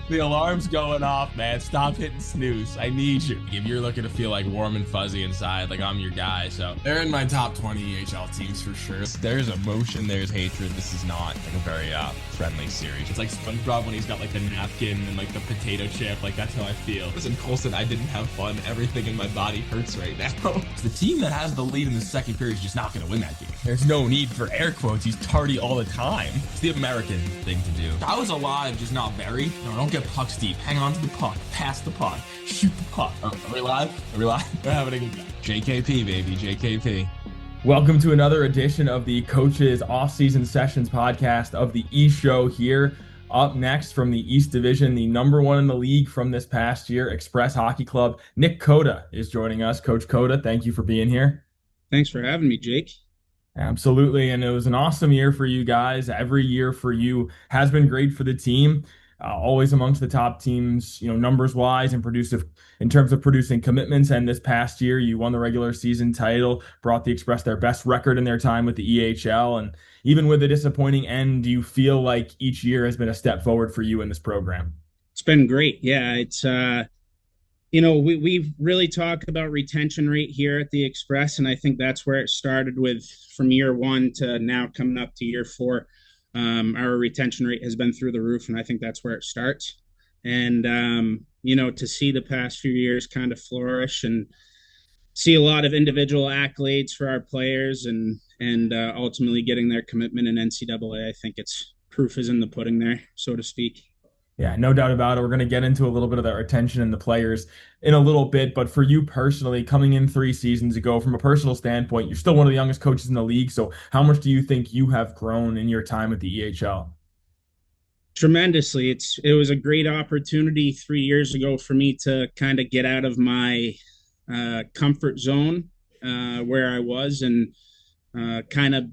The alarm's going off, man. Stop hitting snooze. I need you. If you're looking to feel like warm and fuzzy inside, like I'm your guy. So they're in my top 20 EHL teams for sure. There's emotion, there's hatred. This is not like a very friendly series. It's like SpongeBob when he's got like the napkin and like the potato chip. Like that's how I feel. Listen, Colson, I didn't have fun. Everything in my body hurts right now. The team that has the lead in the second period is just not going to win that game. There's no need for air quotes. He's tardy all the time. It's the American thing to do. I was alive, just not buried. No, don't get pucks deep. Hang on to the puck. Pass the puck. Shoot the puck. Are we live? Are we live? We're having a good time. JKP, baby. JKP. Welcome to another edition of the Coaches Off-Season Sessions podcast of the E-Show here. Up next from the East Division, the number one in the league from this past year, Express Hockey Club. Nic Cota is joining us. Coach Cota, thank you for being here. Thanks for having me, Jake. Absolutely, and it was an awesome year for you guys. Every year for you has been great for the team. Always amongst the top teams, numbers-wise and in terms of producing commitments. And this past year, you won the regular season title, brought the Express their best record in their time with the EHL. And even with the disappointing end, do you feel like each year has been a step forward for you in this program? It's been great. Yeah, it's we really talk about retention rate here at the Express, and I think that's where it started with from year one to now coming up to year four. Our retention rate has been through the roof, and I think that's where it starts. And, to see the past few years kind of flourish and see a lot of individual accolades for our players and ultimately getting their commitment in NCAA, I think it's proof is in the pudding there, so to speak. Yeah, no doubt about it. We're going to get into a little bit of that retention and the players in a little bit. But for you personally, coming in 3 seasons ago, from a personal standpoint, you're still one of the youngest coaches in the league. So how much do you think you have grown in your time at the EHL? Tremendously. It was a great opportunity 3 years ago for me to kind of get out of my comfort zone where I was and kind of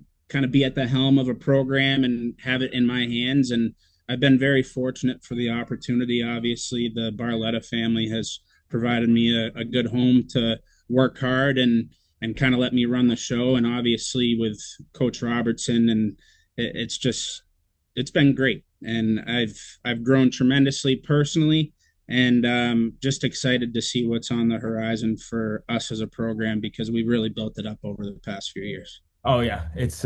be at the helm of a program and have it in my hands. And I've been very fortunate for the opportunity. Obviously, the Barletta family has provided me a good home to work hard and kind of let me run the show. And obviously with Coach Robertson, and it's been great. And I've grown tremendously personally, and just excited to see what's on the horizon for us as a program because we really built it up over the past few years. Oh yeah, it's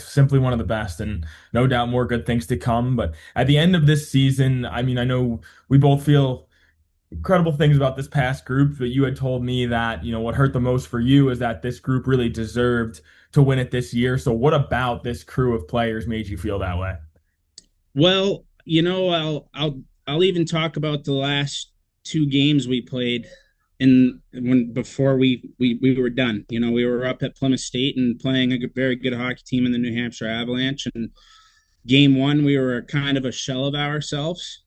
simply one of the best, and no doubt more good things to come. But at the end of this season, I mean, I know we both feel incredible things about this past group, but you had told me that, what hurt the most for you is that this group really deserved to win it this year. So what about this crew of players made you feel that way? Well, I'll even talk about the last 2 games we played. And before we were done, we were up at Plymouth State and playing a very good hockey team in the New Hampshire Avalanche. And game 1, we were kind of a shell of ourselves.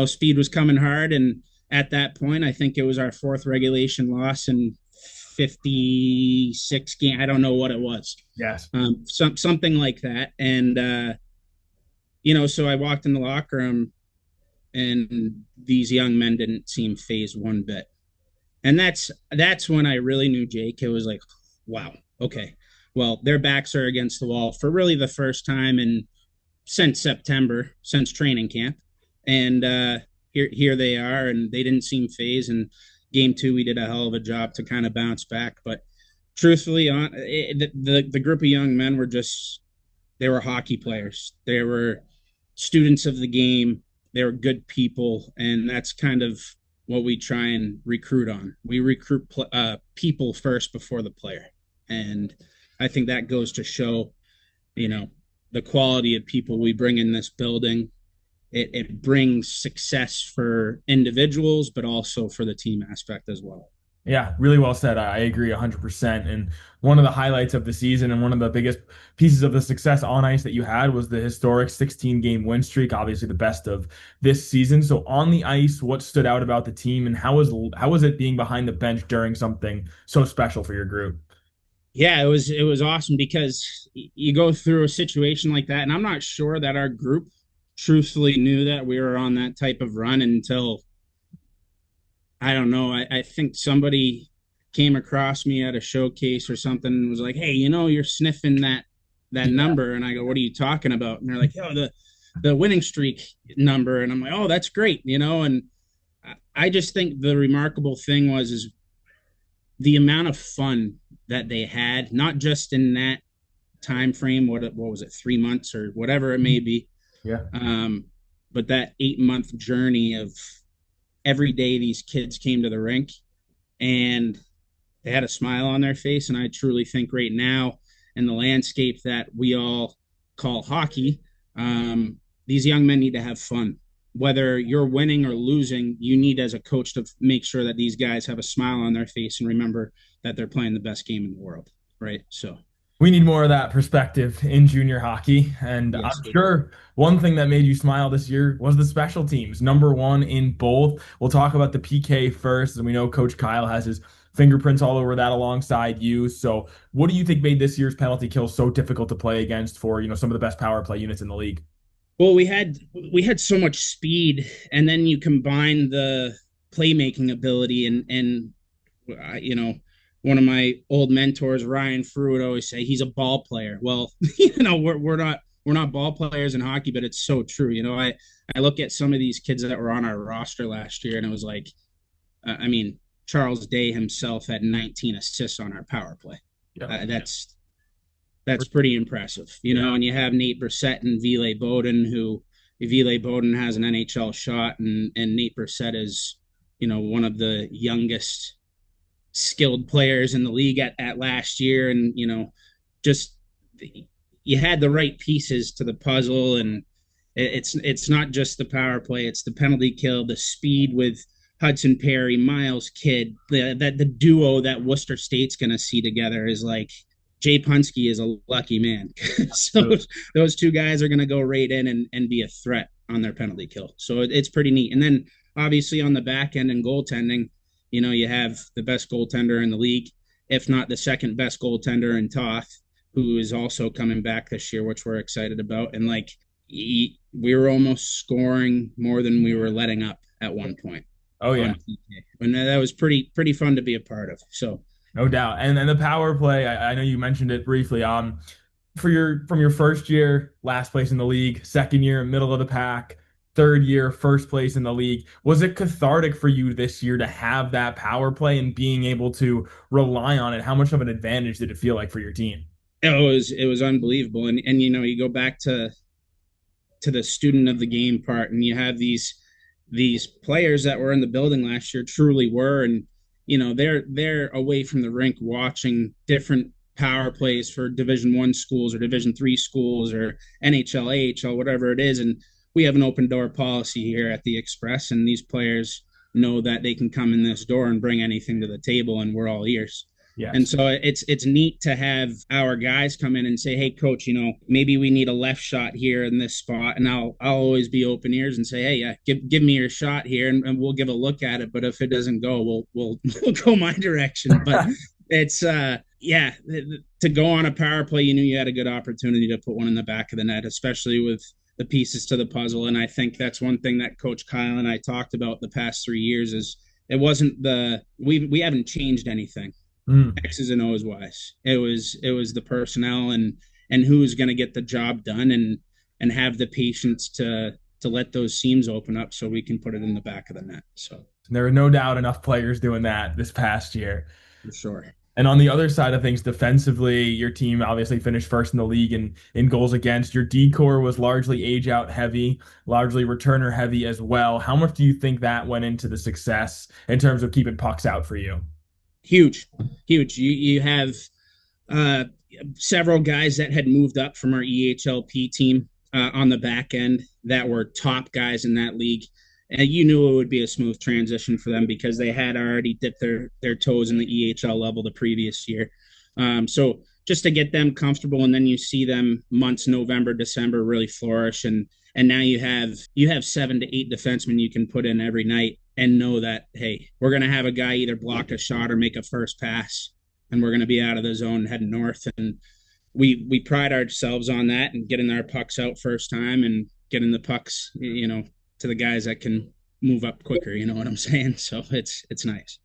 Speed was coming hard. And at that point, I think it was our 4th regulation loss in 56 games. I don't know what it was. Yes. Something like that. And, so I walked in the locker room, and these young men didn't seem fazed one bit. And that's when I really knew, Jake. It was like, wow, okay. Well, their backs are against the wall for really the first time since September, since training camp. And here they are, and they didn't seem fazed. And game 2, we did a hell of a job to kind of bounce back. But truthfully, the group of young men they were hockey players. They were students of the game. They were good people, and that's kind of what we try and recruit on. We recruit people first before the player, and I think that goes to show, the quality of people we bring in this building. It brings success for individuals, but also for the team aspect as well. Yeah, really well said. I agree 100%. And one of the highlights of the season and one of the biggest pieces of the success on ice that you had was the historic 16-game win streak, obviously the best of this season. So on the ice, what stood out about the team, and how was it being behind the bench during something so special for your group? Yeah, it was awesome because you go through a situation like that, and I'm not sure that our group truthfully knew that we were on that type of run until, I don't know. I think somebody came across me at a showcase or something and was like, "Hey, you're sniffing that number." And I go, "What are you talking about?" And they're like, "Oh, the winning streak number, and I'm like, oh, that's great, and I just think the remarkable thing is the amount of fun that they had, not just in that time frame, what was it, 3 months or whatever it may be, Yeah. but that 8-month journey of every day these kids came to the rink and they had a smile on their face. And I truly think right now, in the landscape that we all call hockey, these young men need to have fun. Whether you're winning or losing, you need, as a coach, to make sure that these guys have a smile on their face and remember that they're playing the best game in the world, right? So we need more of that perspective in junior hockey. And yes, I'm sure one thing that made you smile this year was the special teams, #1 in both. We'll talk about the PK first, and we know Coach Kyle has his fingerprints all over that alongside you. So what do you think made this year's penalty kill so difficult to play against for, some of the best power play units in the league? Well, we had so much speed, and then you combine the playmaking ability, and one of my old mentors, Ryan Frew, would always say he's a ball player. Well, we're not ball players in hockey, but it's so true. I look at some of these kids that were on our roster last year, and it was like, Charles Day himself had 19 assists on our power play. Yeah. That's pretty impressive, and you have Nate Brissett and Ville Bowden, who Ville Bowden has an NHL shot, and Nate Brissett is, one of the youngest skilled players in the league at last year. And, just you had the right pieces to the puzzle, and it's not just the power play, it's the penalty kill, the speed with Hudson Perry, Miles Kidd, the duo that Worcester State's going to see together is like, Jay Punske is a lucky man. So those two guys are going to go right in and be a threat on their penalty kill. So it's pretty neat. And then obviously on the back end and goaltending, you have the best goaltender in the league, if not the second best goaltender in Toth, who is also coming back this year, which we're excited about. And we were almost scoring more than we were letting up at one point. Oh yeah. And that was pretty fun to be a part of. So no doubt. And the power play, I know you mentioned it briefly. From your first year, last place in the league, second year, middle of the pack, third year, first place in the league. Was it cathartic for you this year to have that power play and being able to rely on it? How much of an advantage did it feel like for your team? It was unbelievable. And you go back to the student of the game part, and you have these players that were in the building last year truly were, and they're away from the rink watching different power plays for Division I schools or Division III schools or NHL, AHL, whatever it is. And we have an open door policy here at the Express, and these players know that they can come in this door and bring anything to the table, and we're all ears. Yes. And so it's neat to have our guys come in and say, hey, coach, maybe we need a left shot here in this spot. And I'll always be open ears and say, hey, yeah, give me your shot here, and we'll give a look at it. But if it doesn't go, we'll go my direction. But it's, to go on a power play, you knew you had a good opportunity to put one in the back of the net, especially with the pieces to the puzzle. And I think that's one thing that Coach Kyle and I talked about the past 3 years is it wasn't we haven't changed anything. X's and O's wise. It was the personnel and who's going to get the job done and have the patience to let those seams open up so we can put it in the back of the net. So there were no doubt enough players doing that this past year. For sure. And on the other side of things, defensively, your team obviously finished first in the league in goals against. Your D-core was largely age-out heavy, largely returner heavy as well. How much do you think that went into the success in terms of keeping pucks out for you? Huge. You have several guys that had moved up from our EHLP team on the back end that were top guys in that league. And you knew it would be a smooth transition for them because they had already dipped their toes in the EHL level the previous year. So just to get them comfortable, and then you see them months, November, December, really flourish. And now you have 7 to 8 defensemen you can put in every night and know that, hey, we're going to have a guy either block a shot or make a first pass, and we're going to be out of the zone heading north. And we pride ourselves on that and getting our pucks out first time and getting the pucks, to the guys that can move up quicker. You know what I'm saying? So it's nice.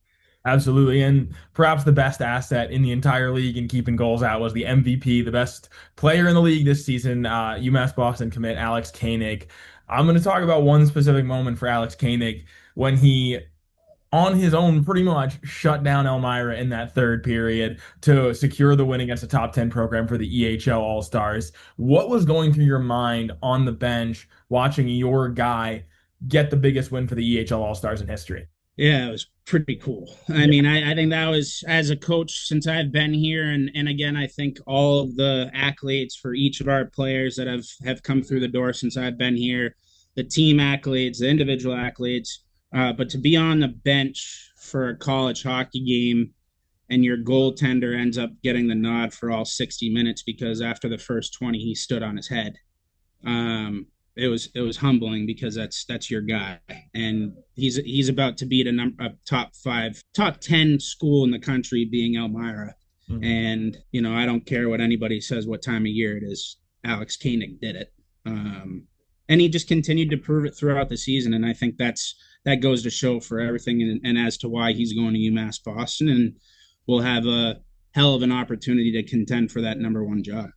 Absolutely. And perhaps the best asset in the entire league in keeping goals out was the MVP, the best player in the league this season, UMass Boston commit Alex Koenig. I'm going to talk about one specific moment for Alex Koenig when he, on his own, pretty much shut down Elmira in that third period to secure the win against a top 10 program for the EHL All-Stars. What was going through your mind on the bench watching your guy get the biggest win for the EHL All-Stars in history? Yeah, it was pretty cool. I Yeah. mean, I think that was, as a coach since I've been here, and again, I think all of the accolades for each of our players that have come through the door since I've been here, the team accolades, the individual accolades, but to be on the bench for a college hockey game and your goaltender ends up getting the nod for all 60 minutes because after the first 20 he stood on his head. It was humbling because that's your guy, and he's about to beat a top 5, top 10 school in the country, being Elmira. Mhm. And I don't care what anybody says, what time of year it is. Alex Koenig did it, and he just continued to prove it throughout the season. And I think that goes to show for everything, and as to why he's going to UMass Boston, and will have a hell of an opportunity to contend for that number one job.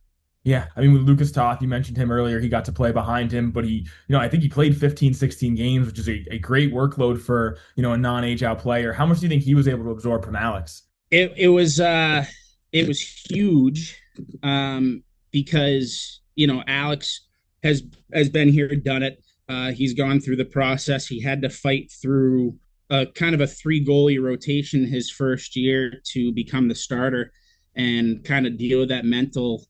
Yeah, I mean, with Lukas Toth, you mentioned him earlier. He got to play behind him, but I think he played 15, 16 games, which is a great workload for, a non-age-out player. How much do you think he was able to absorb from Alex? It was huge, because Alex has been here, done it. He's gone through the process. He had to fight through a kind of a 3 goalie rotation his first year to become the starter, and kind of deal with that mental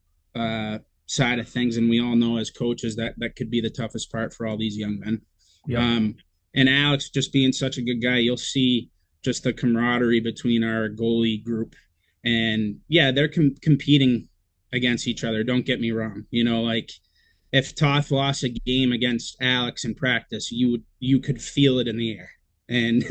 side of things. And we all know as coaches that could be the toughest part for all these young men. Yep. And Alex, just being such a good guy, you'll see just the camaraderie between our goalie group. And yeah, they're competing against each other. Don't get me wrong. Like if Toth lost a game against Alex in practice, you could feel it in the air. And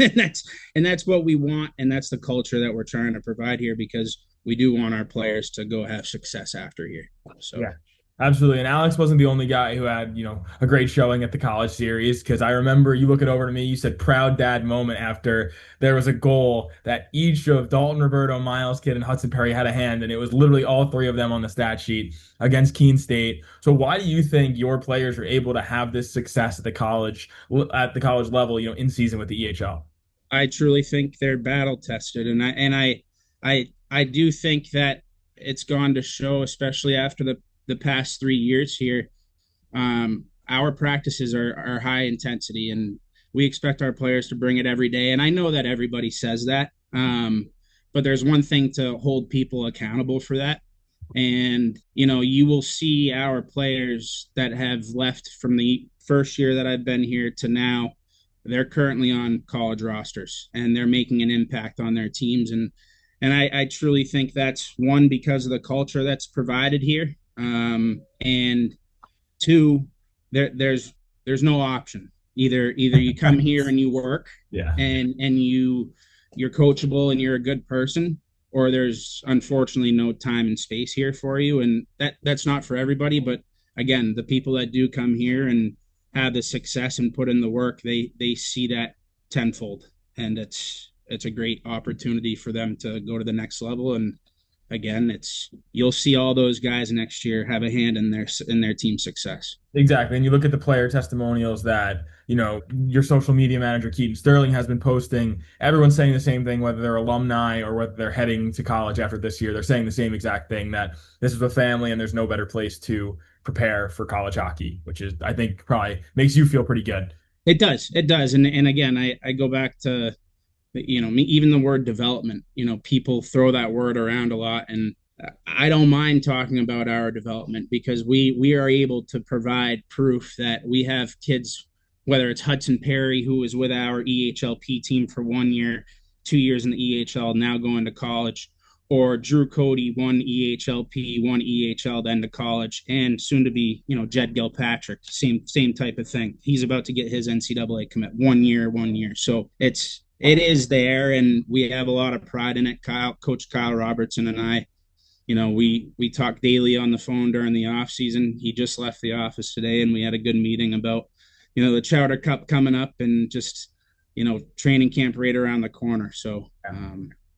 that's what we want, and that's the culture that we're trying to provide here, because we do want our players to go have success after here. So Yeah, absolutely. And Alex wasn't the only guy who had, a great showing at the college series. Because I remember you looking over to me, you said proud dad moment after there was a goal that each of Dalton, Roberto, Miles Kidd, and Hudson Perry had a hand, and it was literally all three of them on the stat sheet against Keene State. So why do you think your players are able to have this success at the college level, in season with the EHL? I truly think they're battle tested, and I do think that it's gone to show, especially after the past 3 years here. Our practices are high intensity, and we expect our players to bring it every day. And I know that everybody says that, but there's one thing to hold people accountable for that. And you will see our players that have left from the first year that I've been here to now. They're currently on college rosters, and they're making an impact on their teams. And I truly think that's, one, because of the culture that's provided here, and two, there's no option. Either you come here and you work, Yeah. and you're coachable and you're a good person, or there's unfortunately no time and space here for you. And that's not for everybody, but again, the people that do come here and have the success and put in the work, they see that tenfold, and it's a great opportunity for them to go to the next level. And again, you'll see all those guys next year have a hand in their team success. Exactly. And you look at the player testimonials that, your social media manager, Keaton Sterling, has been posting. Everyone's saying the same thing, whether they're alumni or whether they're heading to college after this year. They're saying the same exact thing, that this is a family and there's no better place to prepare for college hockey, which is, I think, probably makes you feel pretty good. It does. And again, I go back to, even the word development. People throw that word around a lot, and I don't mind talking about our development, because we are able to provide proof that we have kids, whether it's Hudson Perry, who was with our EHLP team for 1 year, 2 years in the EHL, now going to college, or Drew Cody, one EHLP, one EHL, then to college, and soon to be, Jed Gilpatrick, same type of thing. He's about to get his NCAA commit, 1 year. So it is there, and we have a lot of pride in it. Coach Kyle Robertson and I, we talk daily on the phone during the off season. He just left the office today, and we had a good meeting about, the Chowder Cup coming up, and just, training camp right around the corner. So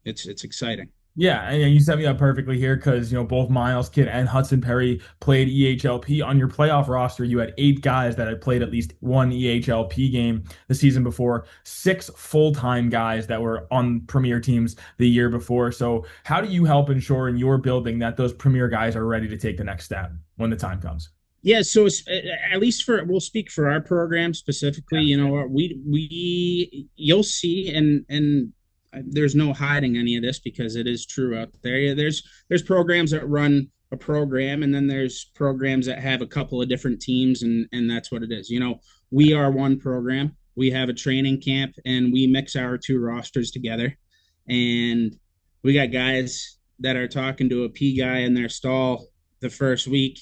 It's exciting. Yeah, and you set me up perfectly here because both Miles Kidd and Hudson Perry played EHLP. On your playoff roster, you had 8 guys that had played at least one EHLP game the season before, 6 full-time guys that were on premier teams the year before. So, how do you help ensure in your building that those premier guys are ready to take the next step when the time comes? Yeah, so at least we'll speak for our program specifically. Yeah. We you'll see, and there's no hiding any of this because it is true out there. Yeah, there's programs that run a program, and then there's programs that have a couple of different teams, and that's what it is. We are one program. We have a training camp, and we mix our 2 rosters together, and we got guys that are talking to a P guy in their stall the first week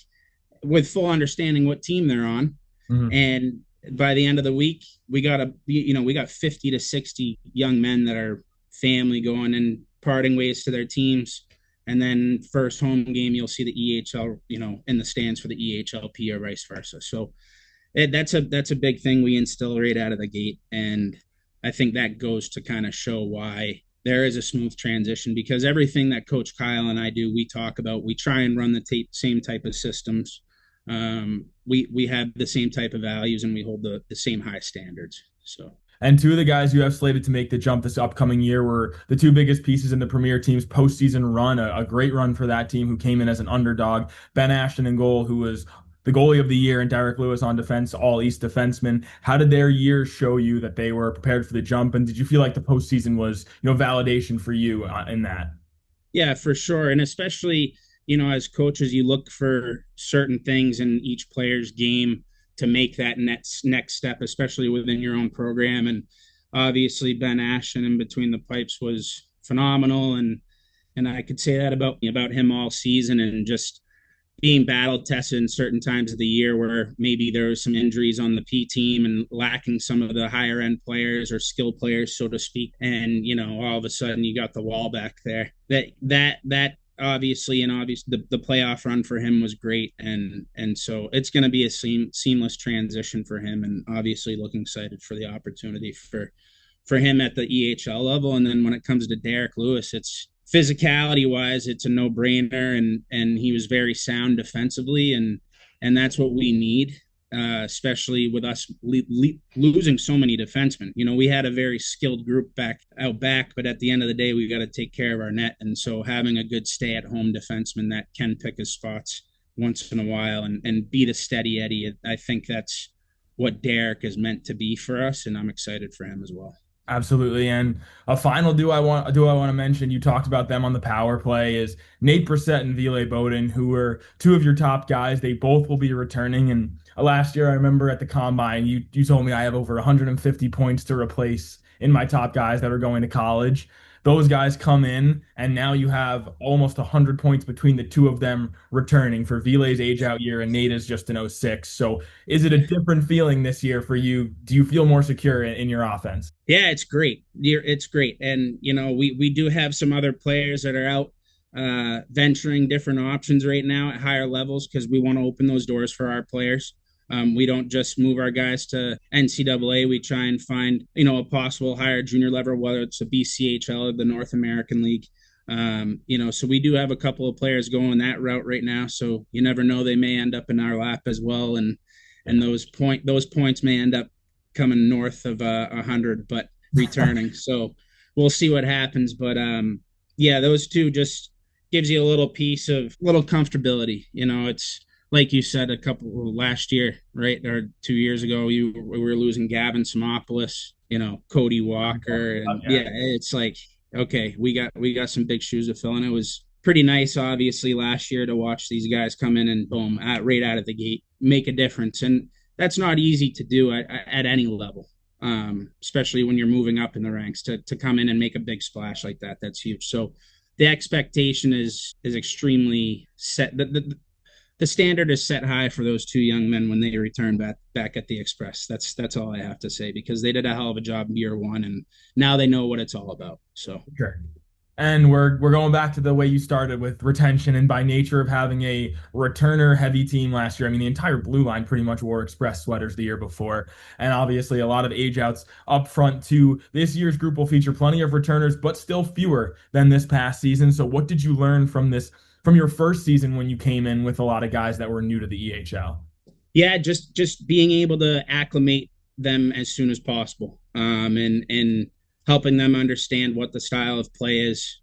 with full understanding what team they're on. Mhm. And by the end of the week, we got 50 to 60 young men that are family going and parting ways to their teams. And then first home game, you'll see the EHL, in the stands for the EHLP or vice versa. So that's a big thing we instill right out of the gate. And I think that goes to kind of show why there is a smooth transition, because everything that Coach Kyle and I do, we talk about, we try and run the same type of systems. We have the same type of values, and we hold the same high standards. So. And 2 of the guys you have slated to make the jump this upcoming year were the 2 biggest pieces in the Premier team's postseason run, a great run for that team who came in as an underdog. Ben Ashton in goal, who was the goalie of the year, and Derek Lewis on defense, all East defensemen. How did their years show you that they were prepared for the jump? And did you feel like the postseason was, validation for you in that? Yeah, for sure. And especially, as coaches, you look for certain things in each player's game to make that next step, especially within your own program. And obviously Ben Ashton in between the pipes was phenomenal. And I could say that about him all season, and just being battle tested in certain times of the year where maybe there was some injuries on the P team and lacking some of the higher end players or skill players, so to speak. And, all of a sudden you got the wall back there. That obviously, the playoff run for him was great. And so it's going to be a seamless transition for him, and obviously looking excited for the opportunity for him at the EHL level. And then when it comes to Derek Lewis, it's physicality wise, it's a no brainer, and he was very sound defensively, and that's what we need, especially with us losing so many defensemen. We had a very skilled group out back, but at the end of the day, we got to take care of our net. And so having a good stay at home defenseman that can pick his spots once in a while and be the steady Eddie, I think that's what Derek is meant to be for us, and I'm excited for him as well. Absolutely. And a final do I want to mention, you talked about them on the power play, is Nate Brissett and Ville Bowden, who were 2 of your top guys. They both will be returning. And last year, I remember at the combine, you told me I have over 150 points to replace in my top guys that are going to college. Those guys come in, and now you have almost 100 points between the 2 of them returning for Ville's age out year, and Nate is just an 06. So is it a different feeling this year for you? Do you feel more secure in your offense? Yeah, it's great. It's great. And, we do have some other players that are out venturing different options right now at higher levels, because we want to open those doors for our players. We don't just move our guys to NCAA. We try and find, a possible higher junior level, whether it's a BCHL or the North American League. So we do have a couple of players going that route right now. So you never know, they may end up in our lap as well. And those points may end up coming north of 100, but returning. So we'll see what happens. But yeah, those 2 just gives you a little piece of little comfortability. It's like you said, last year, right, or 2 years ago, we were losing Gavin Simopoulos, Cody Walker, and yeah, it's like, okay, we got some big shoes to fill, and it was pretty nice, obviously, last year to watch these guys come in and boom, right out of the gate, make a difference, and that's not easy to do at any level, especially when you're moving up in the ranks. To come in and make a big splash like that, that's huge. So the expectation is extremely set. The standard is set high for those 2 young men when they return back at the Express. That's all I have to say, because they did a hell of a job year 1, and now they know what it's all about. So Sure. And we're going back to the way you started with retention, and by nature of having a returner heavy team last year. I mean, the entire blue line pretty much wore Express sweaters the year before, and obviously a lot of age outs up front too. This year's group will feature plenty of returners, but still fewer than this past season. So what did you learn from your first season when you came in with a lot of guys that were new to the EHL? Yeah, just being able to acclimate them as soon as possible, and helping them understand what the style of play is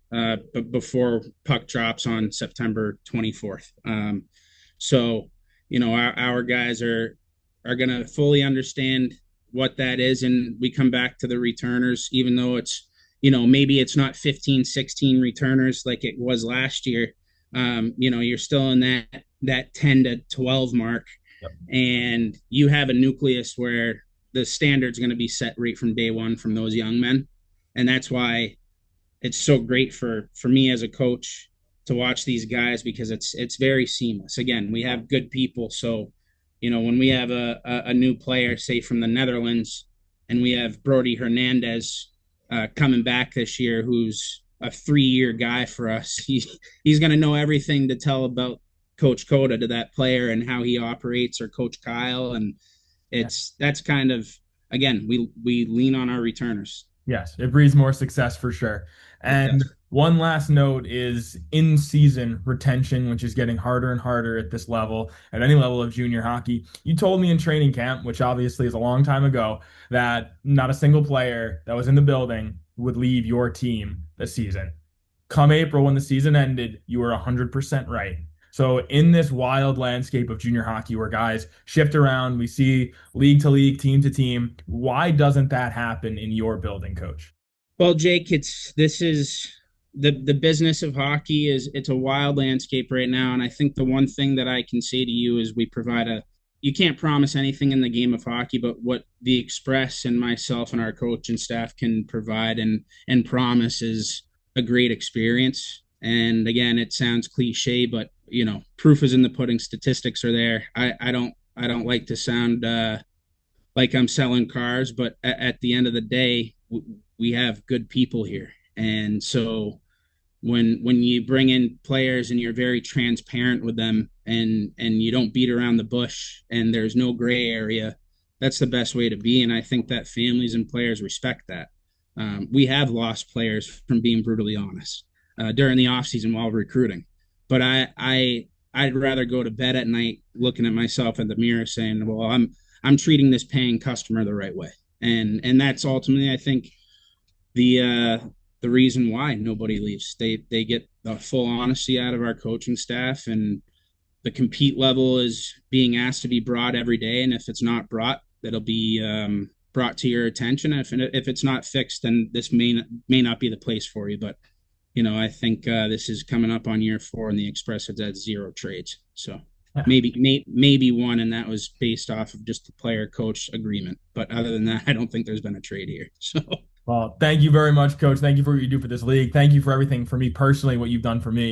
before puck drops on September 24th. So, our guys are going to fully understand what that is. And we come back to the returners, even though it's, maybe it's not 15, 16 returners like it was last year. You're still in that 10 to 12 mark. Yep. And you have a nucleus where the standard's going to be set right from day one from those young men. And that's why it's so great for me as a coach to watch these guys, because it's very seamless. Again, we have good people. So, when we have a new player, say from the Netherlands, and we have Brody Hernandez coming back this year, who's a 3-year guy for us, he's going to know everything to tell about Coach Cota to that player and how he operates, or Coach Kyle. And that's kind of, again, we lean on our returners. Yes, it breeds more success for sure. And one last note is in-season retention, which is getting harder and harder at this level, at any level of junior hockey. You told me in training camp, which obviously is a long time ago, that not a single player that was in the building would leave your team this season. Come April, when the season ended, you were 100% right. So in this wild landscape of junior hockey where guys shift around, we see league to league, team to team, why doesn't that happen in your building, Coach? Well, Jake, this is the business of hockey. It's a wild landscape right now. And I think the one thing that I can say to you is we provide you can't promise anything in the game of hockey, but what the Express and myself and our coach and staff can provide and promise is a great experience. And again, it sounds cliche, but proof is in the pudding. Statistics are there. I don't like to sound like I'm selling cars, but at the end of the day, we have good people here. And so when you bring in players and you're very transparent with them, and you don't beat around the bush, and there's no gray area, that's the best way to be. And I think that families and players respect that. We have lost players from being brutally honest during the off season while recruiting. But I'd rather go to bed at night looking at myself in the mirror saying, well, I'm treating this paying customer the right way. And that's ultimately, I think, the reason why nobody leaves. They get the full honesty out of our coaching staff, and the compete level is being asked to be brought every day. And if it's not brought, that'll be brought to your attention. If it's not fixed, then this may not be the place for you. But I think this is coming up on year 4, and the Express has had 0 trades. So maybe one, and that was based off of just the player-coach agreement. But other than that, I don't think there's been a trade here. So, well, thank you very much, Coach. Thank you for what you do for this league. Thank you for everything for me personally, what you've done for me.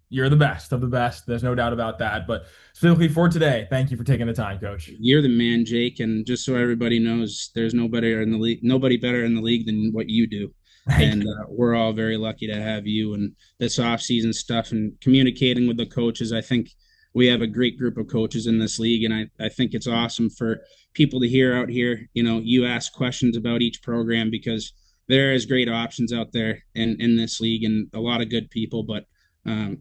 You're the best of the best. There's no doubt about that. But specifically for today, thank you for taking the time, Coach. You're the man, Jake. And just so everybody knows, there's nobody better in the league than what you do. And we're all very lucky to have you, and this off-season stuff and communicating with the coaches. I think we have a great group of coaches in this league, and I think it's awesome for people to hear out here. You ask questions about each program, because there is great options out there in this league, and a lot of good people. But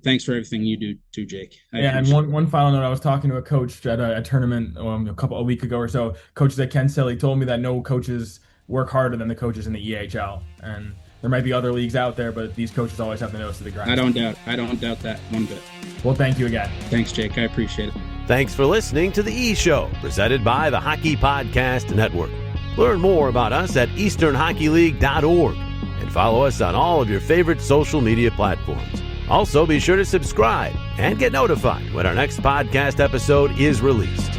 thanks for everything you do too, Jake. And one final note, I was talking to a coach at a tournament a week ago or so. Coaches at Kent Hill, he told me that no coaches work harder than the coaches in the EHL, and there might be other leagues out there, but these coaches always have the nose to the ground. I don't doubt that one bit. Well, thank you again. Thanks, Jake. I appreciate it. Thanks for listening to the E-Show, presented by the Hockey Podcast Network. Learn more about us at easternhockeyleague.org and follow us on all of your favorite social media platforms. Also, be sure to subscribe and get notified when our next podcast episode is released.